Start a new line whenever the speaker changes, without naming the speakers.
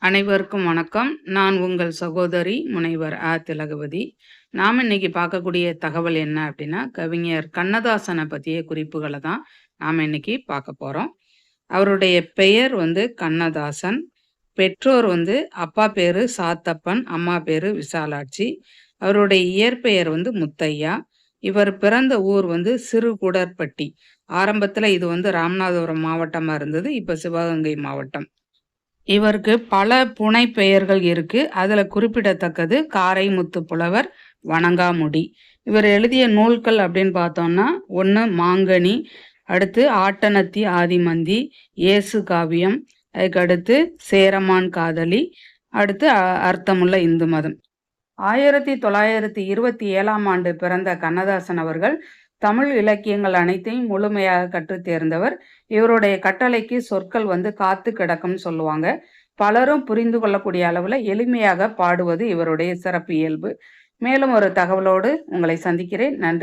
அனைவருக்கும் வணக்கம். நான் உங்கள் சகோதரி முனைவர் திலகவதி. நாம இன்னைக்கு பார்க்கக்கூடிய தகவல் என்ன அப்படின்னா, கவிஞர் கண்ணதாசனை பற்றிய குறிப்புகளை தான் நாம் இன்னைக்கு பார்க்க போகிறோம். அவருடைய பெயர் கண்ணதாசன். பெற்றோர் அப்பா பேரு சாத்தப்பன், அம்மா பேரு விசாலாட்சி. அவருடைய இயற்பெயர் முத்தையா. இவர் பிறந்த ஊர் சிறுகுடற்பட்டி. ஆரம்பத்தில் இது ராமநாதபுரம் மாவட்டமாக இருந்தது, இப்போ சிவகங்கை மாவட்டம். இவருக்கு பல புனைப்பெயர்கள் இருக்கு. அதுல குறிப்பிடத்தக்கது காரைமுத்து புலவர், வணங்காமுடி. இவர் எழுதிய நூல்கள் அப்படின்னு பார்த்தோம்னா, ஒன்று மாங்கனி, அடுத்து ஆட்டனத்தி ஆதிமந்தி, இயேசு காவியம், அதுக்கடுத்து சேரமான் காதலி, அடுத்து அர்த்தமுள்ள இந்து மதம். 1927ஆம் ஆண்டு பிறந்த கண்ணதாசன் அவர்கள் தமிழ் இலக்கியங்கள் அனைத்தையும் முழுமையாக கற்றுத் தேர்ந்தவர். இவருடைய கட்டளைக்கு சொற்கள் காத்து கிடக்கும்னு சொல்லுவாங்க. பலரும் புரிந்து கொள்ளக்கூடிய அளவில் எளிமையாக பாடுவது இவருடைய சிறப்பு இயல்பு. மேலும் ஒரு தகவலோடு உங்களை சந்திக்கிறேன். நன்றி.